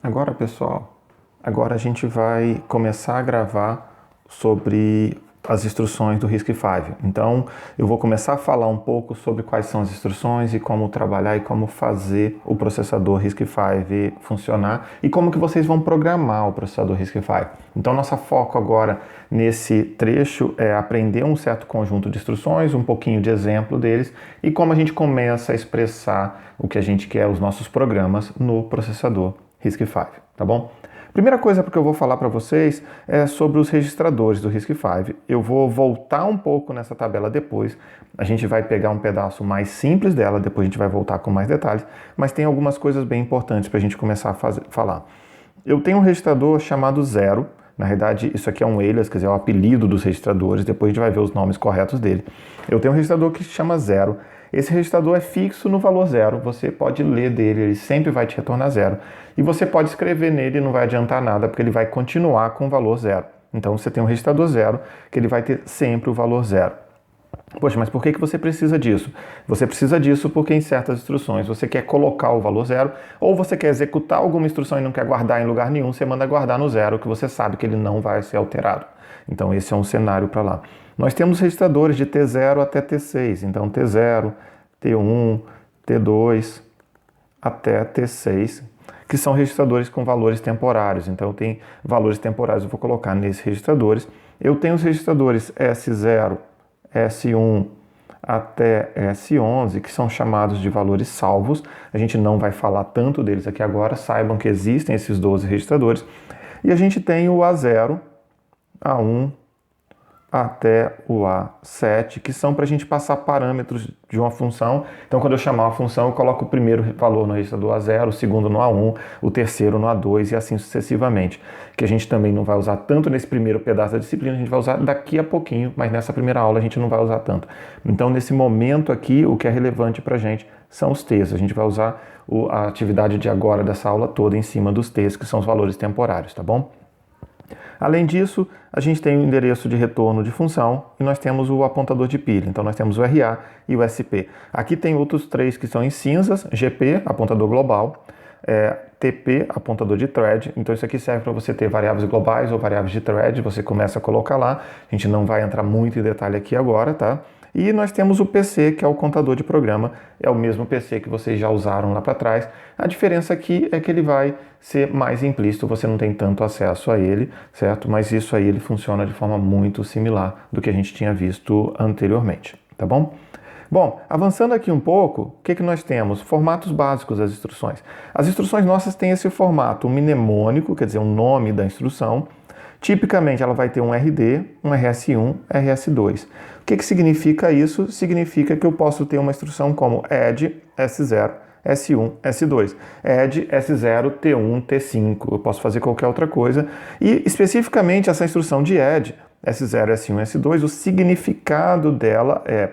Agora, pessoal, agora a gente vai começar a gravar sobre as instruções do RISC-V. Então, eu vou começar a falar um pouco sobre quais são as instruções e como trabalhar e como fazer o processador RISC-V funcionar e como que vocês vão programar o processador RISC-V. Então, nosso foco agora nesse trecho é aprender um certo conjunto de instruções, um pouquinho de exemplo deles e como a gente começa a expressar o que a gente quer, os nossos programas, no processador RISC-V, tá bom? Primeira coisa que eu vou falar para vocês é sobre os registradores do RISC-V. Eu vou voltar um pouco nessa tabela depois. A gente vai pegar um pedaço mais simples dela, depois a gente vai voltar com mais detalhes, mas tem algumas coisas bem importantes para a gente começar a falar. Eu tenho um registrador chamado Zero. Na verdade, isso aqui é um alias, quer dizer, é o apelido dos registradores, depois a gente vai ver os nomes corretos dele. Eu tenho um registrador que se chama Zero. Esse registrador é fixo no valor zero, você pode ler dele, ele sempre vai te retornar zero. E você pode escrever nele, não vai adiantar nada, porque ele vai continuar com o valor zero. Então você tem um registrador zero, que ele vai ter sempre o valor zero. Poxa, mas por que você precisa disso? Você precisa disso porque em certas instruções você quer colocar o valor zero, ou você quer executar alguma instrução e não quer guardar em lugar nenhum, você manda guardar no zero, que você sabe que ele não vai ser alterado. Então esse é um cenário para lá. Nós temos registradores de T0 até T6, então T0, T1, T2 até T6, que são registradores com valores temporários. Então tem valores temporários, eu vou colocar nesses registradores. Eu tenho os registradores S0, S1 até S11, que são chamados de valores salvos. A gente não vai falar tanto deles aqui agora, saibam que existem esses 12 registradores. E a gente tem o A0, A1 até o A7, que são para a gente passar parâmetros de uma função. Então, quando eu chamar uma função, eu coloco o primeiro valor no registrador A0, o segundo no A1, o terceiro no A2 e assim sucessivamente. Que a gente também não vai usar tanto nesse primeiro pedaço da disciplina, a gente vai usar daqui a pouquinho, mas nessa primeira aula a gente não vai usar tanto. Então, nesse momento aqui, o que é relevante para a gente são os T's. A gente vai usar a atividade de agora dessa aula toda em cima dos T's, que são os valores temporários, tá bom? Além disso, a gente tem o endereço de retorno de função e nós temos o apontador de pilha. Então, nós temos o RA e o SP. Aqui tem outros três que são em cinzas: GP, apontador global, TP, apontador de thread. Então, isso aqui serve para você ter variáveis globais ou variáveis de thread. Você começa a colocar lá. A gente não vai entrar muito em detalhe aqui agora, tá? E nós temos o PC, que é o contador de programa, é o mesmo PC que vocês já usaram lá para trás. A diferença aqui é que ele vai ser mais implícito, você não tem tanto acesso a ele, certo? Mas isso aí ele funciona de forma muito similar do que a gente tinha visto anteriormente, tá bom? Bom, avançando aqui um pouco, o que nós temos? Formatos básicos das instruções. As instruções nossas têm esse formato mnemônico, quer dizer, o nome da instrução. Tipicamente, ela vai ter um RD, um RS1, RS2. O que significa isso? Significa que eu posso ter uma instrução como add S0, S1, S2, add S0, T1, T5. Eu posso fazer qualquer outra coisa. E, especificamente, essa instrução de add S0, S1, S2, o significado dela é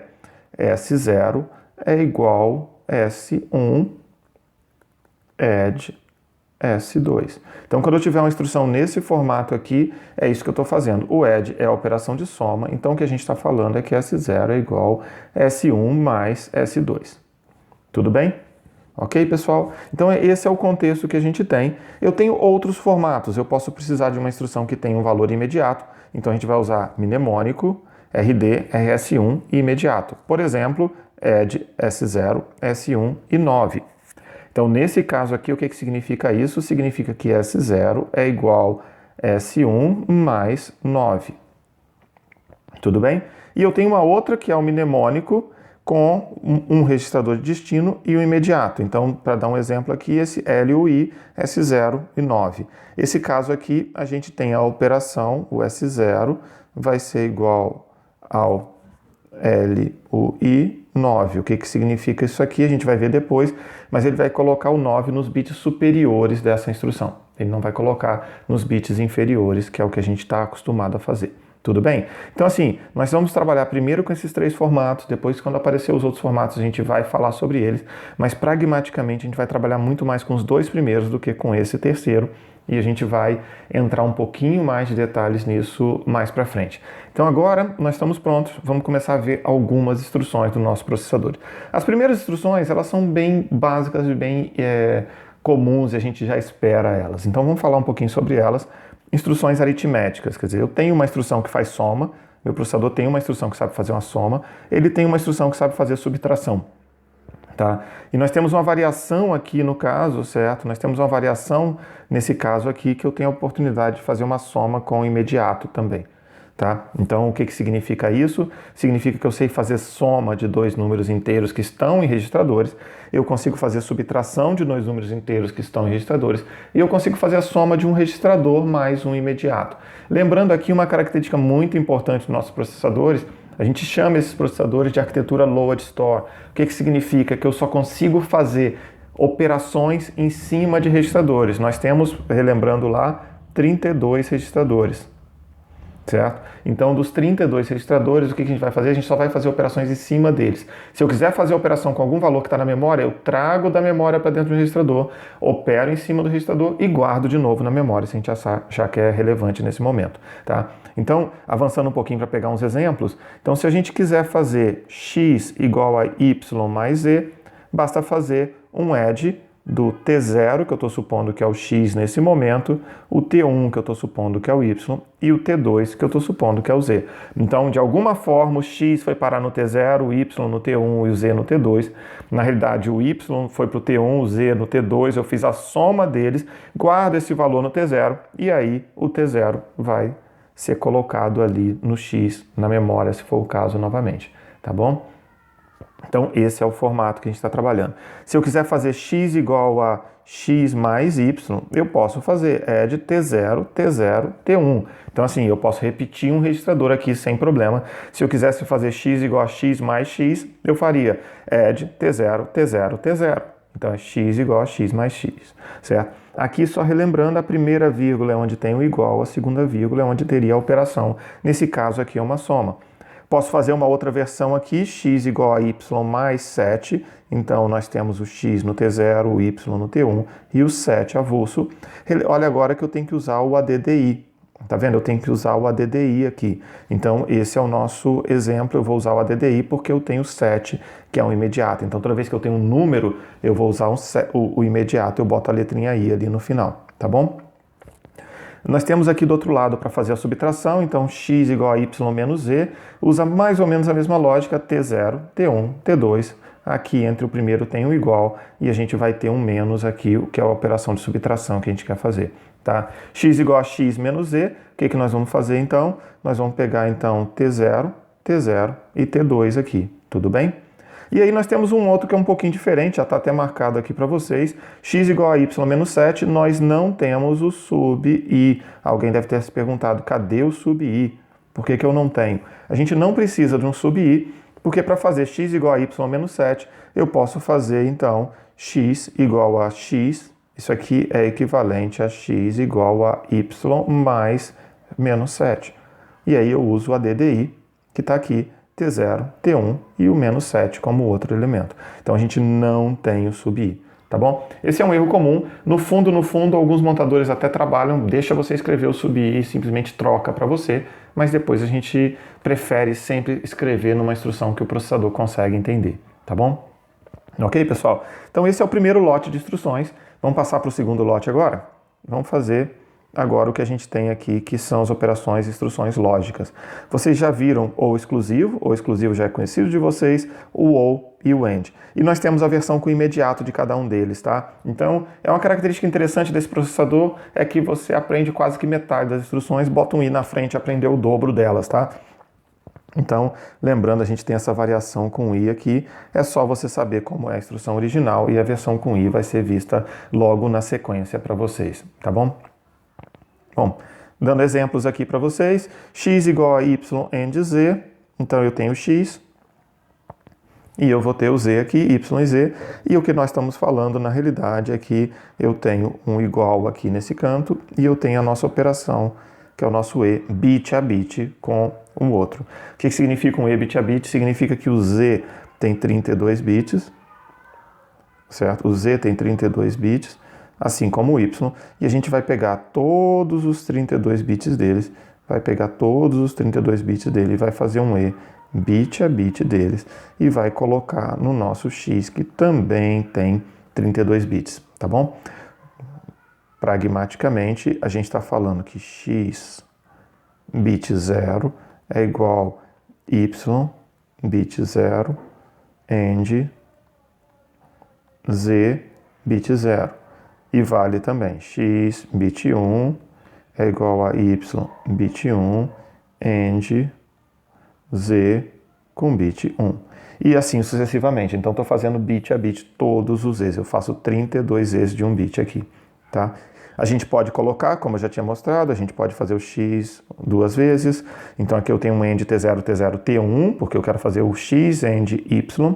S0 é igual S1, add S2. Então, quando eu tiver uma instrução nesse formato aqui, é isso que eu estou fazendo. O add é a operação de soma, então o que a gente está falando é que S0 é igual S1 mais S2. Tudo bem? Ok, pessoal? Então, esse é o contexto que a gente tem. Eu tenho outros formatos. Eu posso precisar de uma instrução que tenha um valor imediato, então a gente vai usar mnemônico, RD, RS1 e imediato. Por exemplo, add S0, S1 e 9. Então, nesse caso aqui, o que significa isso? Significa que S0 é igual a S1 mais 9. Tudo bem? E eu tenho uma outra que é o mnemônico com um registrador de destino e o imediato. Então, para dar um exemplo aqui, esse LUI, S0 e 9. Esse caso aqui, a gente tem a operação, o S0 vai ser igual ao LUI 9. O que significa isso aqui? A gente vai ver depois, mas ele vai colocar o 9 nos bits superiores dessa instrução. Ele não vai colocar nos bits inferiores, que é o que a gente está acostumado a fazer. Tudo bem? Então, assim, nós vamos trabalhar primeiro com esses três formatos, depois, quando aparecer os outros formatos, a gente vai falar sobre eles, mas pragmaticamente a gente vai trabalhar muito mais com os dois primeiros do que com esse terceiro, e a gente vai entrar um pouquinho mais de detalhes nisso mais para frente. Então agora nós estamos prontos, vamos começar a ver algumas instruções do nosso processador. As primeiras instruções, elas são bem básicas e bem comuns e a gente já espera elas. Então vamos falar um pouquinho sobre elas. Instruções aritméticas, quer dizer, eu tenho uma instrução que faz soma, meu processador tem uma instrução que sabe fazer uma soma, ele tem uma instrução que sabe fazer subtração. Tá? E nós temos uma variação aqui no caso, certo? Nós temos uma variação nesse caso aqui que eu tenho a oportunidade de fazer uma soma com imediato também. Tá? Então, o que significa isso? Significa que eu sei fazer soma de dois números inteiros que estão em registradores, eu consigo fazer subtração de dois números inteiros que estão em registradores, e eu consigo fazer a soma de um registrador mais um imediato. Lembrando aqui uma característica muito importante dos nossos processadores, a gente chama esses processadores de arquitetura load store. O que significa? Que eu só consigo fazer operações em cima de registradores. Nós temos, relembrando lá, 32 registradores. Certo? Então, dos 32 registradores, o que a gente vai fazer? A gente só vai fazer operações em cima deles. Se eu quiser fazer a operação com algum valor que está na memória, eu trago da memória para dentro do registrador, opero em cima do registrador e guardo de novo na memória, se a gente achar que é relevante nesse momento. Tá? Então, avançando um pouquinho para pegar uns exemplos, então se a gente quiser fazer x igual a y mais z, basta fazer um add do T0, que eu estou supondo que é o x nesse momento, o T1, que eu estou supondo que é o y, e o T2, que eu estou supondo que é o z. Então, de alguma forma, o x foi parar no T0, o y no T1 e o z no T2. Na realidade, o y foi para o T1, o z no T2, eu fiz a soma deles, guardo esse valor no T0, e aí o T0 vai ser colocado ali no x, na memória, se for o caso novamente. Tá bom? Então, esse é o formato que a gente está trabalhando. Se eu quiser fazer x igual a x mais y, eu posso fazer add T0, T0, T1. Então, assim, eu posso repetir um registrador aqui sem problema. Se eu quisesse fazer x igual a x mais x, eu faria add T0, T0, T0. Então, é x igual a x mais x, certo? Aqui, só relembrando, a primeira vírgula é onde tem o igual, a segunda vírgula é onde teria a operação. Nesse caso aqui é uma soma. Posso fazer uma outra versão aqui, x igual a y mais 7, então nós temos o x no T0, o y no T1 e o 7 avulso. Olha agora que eu tenho que usar o ADDI, tá vendo? Eu tenho que usar o ADDI aqui. Então esse é o nosso exemplo, eu vou usar o ADDI porque eu tenho 7, que é um imediato. Então toda vez que eu tenho um número, eu vou usar o imediato, eu boto a letrinha I ali no final, tá bom? Nós temos aqui do outro lado para fazer a subtração, então x igual a y menos z, usa mais ou menos a mesma lógica, T0, T1, T2, aqui entre o primeiro tem o igual e a gente vai ter um menos aqui, que é a operação de subtração que a gente quer fazer. Tá? X igual a x menos z, o que nós vamos fazer então? Nós vamos pegar então T0, T0 e T2 aqui, tudo bem? E aí nós temos um outro que é um pouquinho diferente, já está até marcado aqui para vocês. X igual a y menos 7, nós não temos o sub-i. Alguém deve ter se perguntado, cadê o sub-i? Por que eu não tenho? A gente não precisa de um sub-i, porque para fazer x igual a y menos 7, eu posso fazer então x igual a x, isso aqui é equivalente a x igual a y mais menos 7. E aí eu uso a DDI, que está aqui, T0, T1 e o menos 7 como outro elemento. Então a gente não tem o sub-i, tá bom? Esse é um erro comum. No fundo, alguns montadores até trabalham, deixa você escrever o sub-i e simplesmente troca para você, mas depois a gente prefere sempre escrever numa instrução que o processador consegue entender, tá bom? Ok, pessoal? Então esse é o primeiro lote de instruções. Vamos passar para o segundo lote agora? Vamos fazer agora o que a gente tem aqui, que são as operações e instruções lógicas. Vocês já viram o exclusivo já é conhecido de vocês, o ou e o and. E nós temos a versão com imediato de cada um deles, tá? Então, é uma característica interessante desse processador, é que você aprende quase que metade das instruções, bota um i na frente e aprendeu o dobro delas, tá? Então, lembrando, a gente tem essa variação com i aqui, é só você saber como é a instrução original e a versão com i vai ser vista logo na sequência para vocês, tá bom? Bom, dando exemplos aqui para vocês, x igual a y and z, então eu tenho x, e eu vou ter o z aqui, y e z, e o que nós estamos falando na realidade é que eu tenho um igual aqui nesse canto, e eu tenho a nossa operação, que é o nosso e, bit a bit com o outro. O que significa um e bit a bit? Significa que o z tem 32 bits, certo? O z tem 32 bits, assim como o y, e a gente vai pegar todos os 32 bits deles, e vai fazer um e bit a bit deles, e vai colocar no nosso x, que também tem 32 bits. tá bom? Pragmaticamente, a gente está falando que x bit 0 é igual y bit 0 and z bit 0. E vale também x bit 1 é igual a y bit 1 and z com bit 1. E assim sucessivamente. Então, estou fazendo bit a bit todos os z's. Eu faço 32 z's de um bit aqui, tá? A gente pode colocar, como eu já tinha mostrado, a gente pode fazer o x duas vezes. Então, aqui eu tenho um AND T0, T0, T1, porque eu quero fazer o x AND y.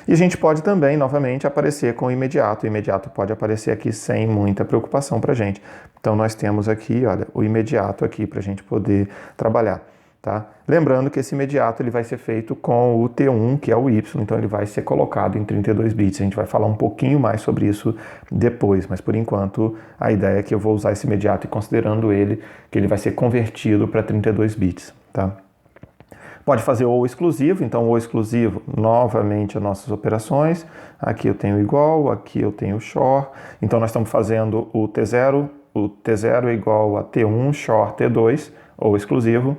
E a gente pode também, novamente, aparecer com o imediato. O imediato pode aparecer aqui sem muita preocupação para a gente. Então, nós temos aqui, olha, o imediato aqui para a gente poder trabalhar. Tá? Lembrando que esse imediato ele vai ser feito com o T1, que é o Y, então ele vai ser colocado em 32 bits. A gente vai falar um pouquinho mais sobre isso depois, mas por enquanto a ideia é que eu vou usar esse imediato e considerando ele, que ele vai ser convertido para 32 bits. Tá? Pode fazer o exclusivo, então o exclusivo, novamente as nossas operações. Aqui eu tenho igual, aqui eu tenho XOR. Então nós estamos fazendo o T0 é igual a T1 XOR T2, ou exclusivo.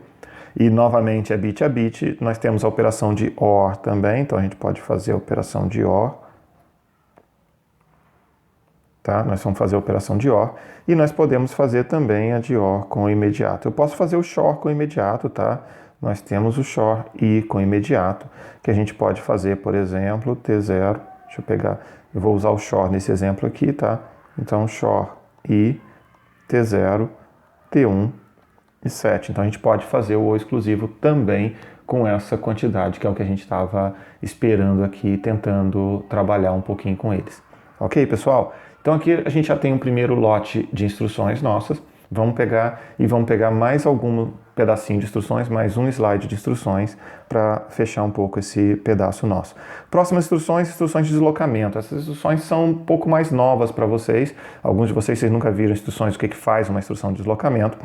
E novamente é bit a bit, nós temos a operação de OR também, então a gente pode fazer a operação de OR. Tá? Nós vamos fazer a operação de OR e nós podemos fazer também a de OR com o imediato. Eu posso fazer o XOR com o imediato, tá? Nós temos o XOR I com o imediato, que a gente pode fazer, por exemplo, T0, deixa eu pegar, eu vou usar o XOR nesse exemplo aqui, tá? Então XOR I, T0, T1, e 7. Então a gente pode fazer o exclusivo também com essa quantidade, que é o que a gente estava esperando aqui, tentando trabalhar um pouquinho com eles. Ok, pessoal? Então aqui a gente já tem um primeiro lote de instruções nossas. Vamos pegar mais algum pedacinho de instruções, mais um slide de instruções para fechar um pouco esse pedaço nosso. Próximas instruções de deslocamento. Essas instruções são um pouco mais novas para vocês. Alguns de vocês nunca viram instruções, o que faz uma instrução de deslocamento.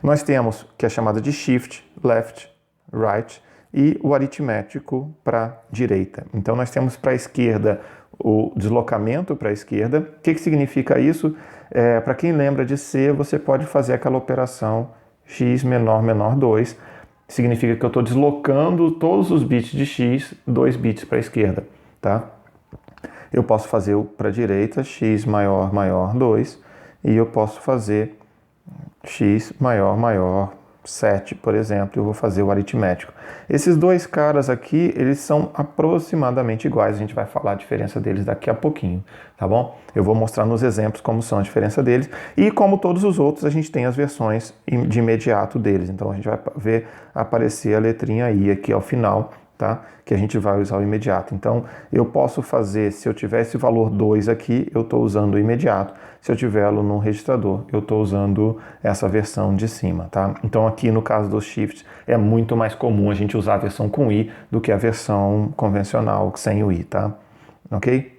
Nós temos que é chamada de shift, left, right e o aritmético para direita. Então nós temos para a esquerda o deslocamento para a esquerda. O que significa isso? Para quem lembra de C, você pode fazer aquela operação x menor 2. Significa que eu estou deslocando todos os bits de x 2 bits para a esquerda. Tá? Eu posso fazer o para a direita, x maior 2, e eu posso fazer x maior 7, por exemplo, eu vou fazer o aritmético. Esses dois caras aqui, eles são aproximadamente iguais, a gente vai falar a diferença deles daqui a pouquinho, tá bom? Eu vou mostrar nos exemplos como são a diferença deles e como todos os outros, a gente tem as versões de imediato deles. Então a gente vai ver aparecer a letrinha I aqui ao final, tá? Que a gente vai usar o imediato. Então, eu posso fazer, se eu tiver esse valor 2 aqui, eu estou usando o imediato. Se eu tiver-lo no registrador, eu estou usando essa versão de cima, tá? Então, aqui no caso dos shifts, é muito mais comum a gente usar a versão com I do que a versão convencional sem o I, tá? Ok?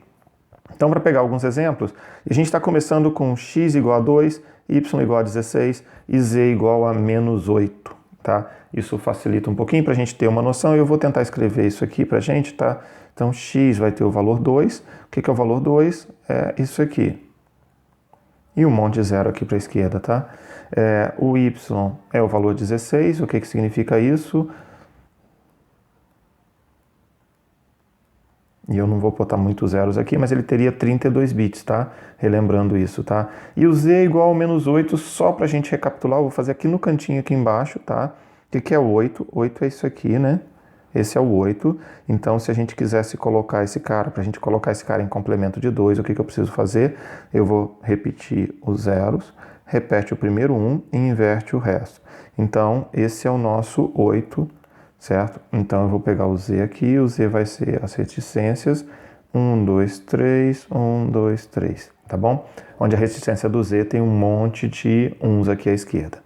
Então, para pegar alguns exemplos, a gente está começando com x igual a 2, y igual a 16 e z igual a menos 8, tá? Isso facilita um pouquinho para a gente ter uma noção. Eu vou tentar escrever isso aqui para a gente, tá? Então, x vai ter o valor 2. O que é o valor 2? É isso aqui. E um monte de zero aqui para a esquerda, tá? O y é o valor 16. O que significa isso? E eu não vou botar muitos zeros aqui, mas ele teria 32 bits, tá? Relembrando isso, tá? E o z é igual ao menos 8, só para a gente recapitular, eu vou fazer aqui no cantinho aqui embaixo, tá? O que é o 8? 8 é isso aqui, né? Esse é o 8. Então, se a gente quisesse colocar esse cara, para a gente colocar esse cara em complemento de 2, o que eu preciso fazer? Eu vou repetir os zeros, repete o primeiro 1 e inverte o resto. Então, esse é o nosso 8, certo? Então, eu vou pegar o z aqui, o z vai ser as reticências 1, 2, 3, 1, 2, 3, tá bom? Onde a resistência do z tem um monte de 1s aqui à esquerda.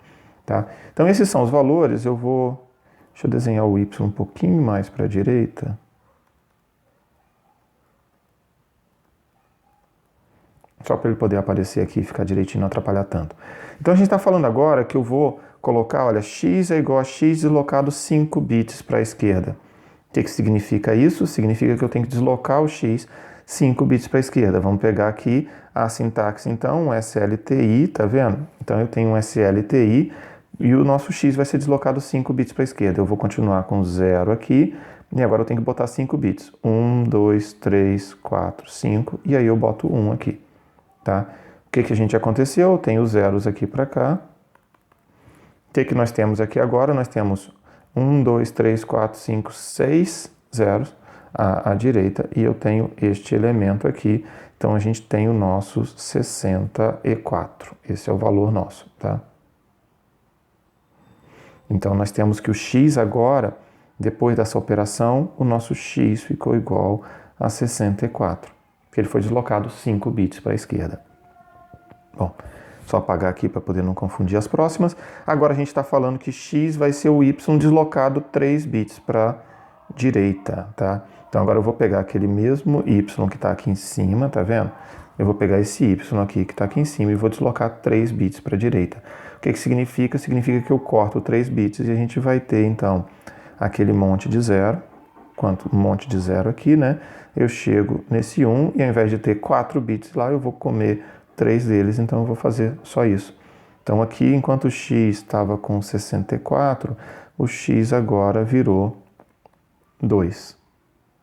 Tá? Então, esses são os valores. Deixa eu desenhar o y um pouquinho mais para a direita. Só para ele poder aparecer aqui e ficar direitinho, não atrapalhar tanto. Então, a gente está falando agora que eu vou colocar, olha, x é igual a x deslocado 5 bits para a esquerda. O que significa isso? Significa que eu tenho que deslocar o x 5 bits para a esquerda. Vamos pegar aqui a sintaxe, então, um SLTI, tá vendo? Então eu tenho um SLTI e o nosso x vai ser deslocado 5 bits para a esquerda. Eu vou continuar com 0 aqui e agora eu tenho que botar 5 bits. 1, 2, 3, 4, 5 e aí eu boto 1 aqui, tá? O que a gente aconteceu? Eu tenho zeros aqui para cá. O que nós temos aqui agora? Nós temos 1, 2, 3, 4, 5, 6 zeros à direita e eu tenho este elemento aqui. Então a gente tem o nosso 64. Esse é o valor nosso, tá? Então nós temos que o x agora, depois dessa operação, o nosso x ficou igual a 64, porque ele foi deslocado 5 bits para a esquerda. Bom, só apagar aqui para poder não confundir as próximas. Agora a gente está falando que x vai ser o y deslocado 3 bits para a direita, tá? Então agora eu vou pegar aquele mesmo y que está aqui em cima, tá vendo? Eu vou pegar esse y aqui que está aqui em cima e vou deslocar 3 bits para a direita. O que significa? Significa que eu corto 3 bits e a gente vai ter, então, aquele monte de zero. Um monte de zero aqui, né? Eu chego nesse 1 e ao invés de ter 4 bits lá, eu vou comer 3 deles, então eu vou fazer só isso. Então aqui, enquanto o x estava com 64, o x agora virou 2,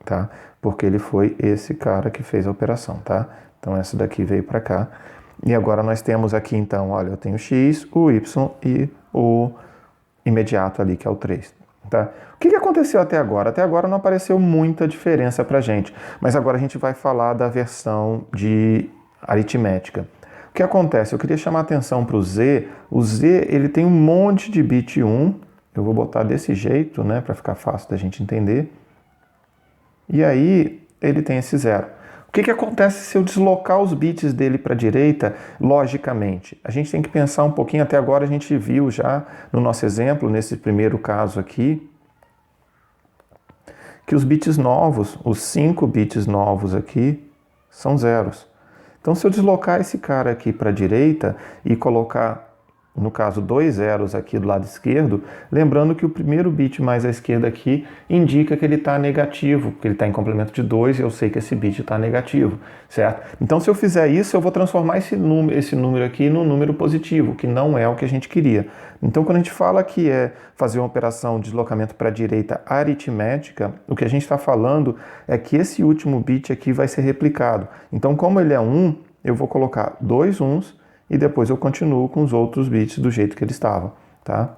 tá? Porque ele foi esse cara que fez a operação, tá? Então essa daqui veio para cá. E agora nós temos aqui, então, olha, eu tenho o x, o y e o imediato ali, que é o 3. Tá? O que aconteceu até agora? Até agora não apareceu muita diferença para a gente, mas agora a gente vai falar da versão de aritmética. O que acontece? Eu queria chamar a atenção para o z. O z ele tem um monte de bit 1. Eu vou botar desse jeito, né, para ficar fácil da gente entender. E aí ele tem esse 0. O que acontece se eu deslocar os bits dele para a direita, logicamente? A gente tem que pensar um pouquinho, até agora a gente viu já no nosso exemplo, nesse primeiro caso aqui, que os bits novos, os 5 bits novos aqui, são zeros. Então se eu deslocar esse cara aqui para a direita e colocar, no caso, 2 zeros aqui do lado esquerdo, lembrando que o primeiro bit mais à esquerda aqui indica que ele está negativo, porque ele está em complemento de 2 e eu sei que esse bit está negativo, certo? Então, se eu fizer isso, eu vou transformar esse número aqui num número positivo, que não é o que a gente queria. Então, quando a gente fala que é fazer uma operação de deslocamento para a direita aritmética, o que a gente está falando é que esse último bit aqui vai ser replicado. Então, como ele é 1, eu vou colocar 2 uns, e depois eu continuo com os outros bits do jeito que eles estavam, tá?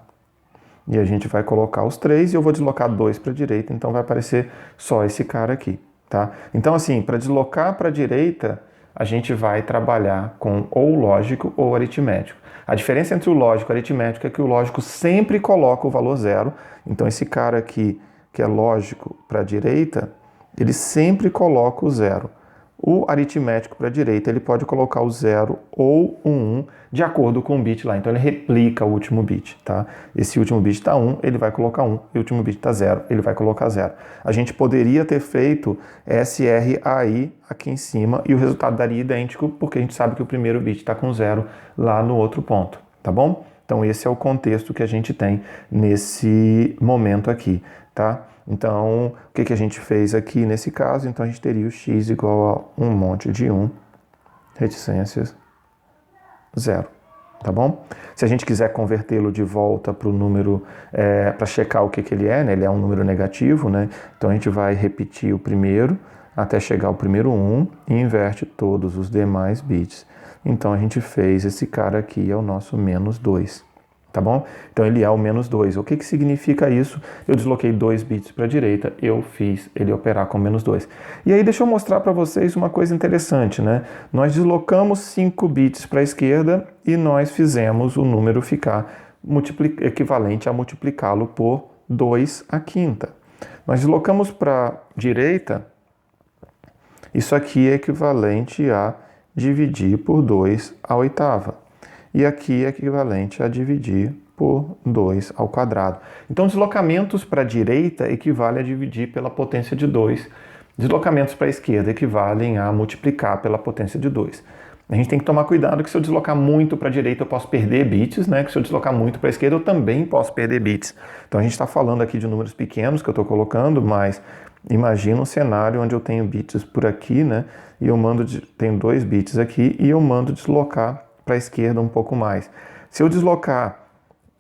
E a gente vai colocar os 3 e eu vou deslocar 2 para a direita, então vai aparecer só esse cara aqui, tá? Então, assim, para deslocar para a direita, a gente vai trabalhar com ou lógico ou aritmético. A diferença entre o lógico e o aritmético é que o lógico sempre coloca o valor 0, então esse cara aqui, que é lógico para a direita, ele sempre coloca o 0. O aritmético para a direita, ele pode colocar o 0 ou o 1 de acordo com o bit lá. Então, ele replica o último bit, tá? Esse último bit está 1, ele vai colocar 1. E o último bit está 0, ele vai colocar 0. A gente poderia ter feito SRAI aqui em cima e o resultado daria idêntico, porque a gente sabe que o primeiro bit está com 0 lá no outro ponto, tá bom? Então, esse é o contexto que a gente tem nesse momento aqui, tá? Então, o que a gente fez aqui nesse caso? Então, a gente teria o x igual a um monte de 1, reticências 0, tá bom? Se a gente quiser convertê-lo de volta para o número, para checar o que ele é, né? Ele é um número negativo, né? Então, a gente vai repetir o primeiro até chegar ao primeiro 1 e inverte todos os demais bits. Então, a gente fez esse cara aqui, é o nosso menos 2. Tá bom? Então ele é o menos 2. O que significa isso? Eu desloquei 2 bits para a direita, eu fiz ele operar com menos 2. E aí deixa eu mostrar para vocês uma coisa interessante, né? Nós deslocamos 5 bits para a esquerda e nós fizemos o número ficar equivalente a multiplicá-lo por 2 à quinta. Nós deslocamos para a direita, isso aqui é equivalente a dividir por 2 à oitava. E aqui é equivalente a dividir por 2 ao quadrado. Então, deslocamentos para a direita equivale a dividir pela potência de 2. Deslocamentos para a esquerda equivalem a multiplicar pela potência de 2. A gente tem que tomar cuidado que se eu deslocar muito para a direita eu posso perder bits, né? Que se eu deslocar muito para a esquerda eu também posso perder bits. Então, a gente está falando aqui de números pequenos que eu estou colocando, mas Imagina um cenário onde eu tenho bits por aqui, né? E eu tenho 2 bits aqui e eu mando deslocar para a esquerda um pouco mais. Se eu deslocar,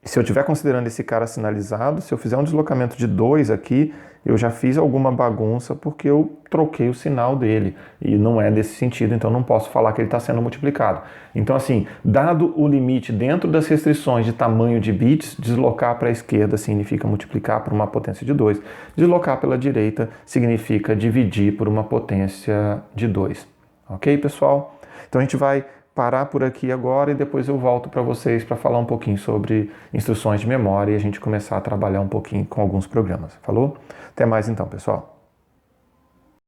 se eu estiver considerando esse cara sinalizado, se eu fizer um deslocamento de 2 aqui, eu já fiz alguma bagunça porque eu troquei o sinal dele. E não é desse sentido, então não posso falar que ele está sendo multiplicado. Então assim, dado o limite dentro das restrições de tamanho de bits, deslocar para a esquerda significa multiplicar por uma potência de 2. Deslocar pela direita significa dividir por uma potência de 2. Ok, pessoal? Então a gente vai parar por aqui agora e depois eu volto para vocês para falar um pouquinho sobre instruções de memória e a gente começar a trabalhar um pouquinho com alguns programas. Falou? Até mais então, pessoal.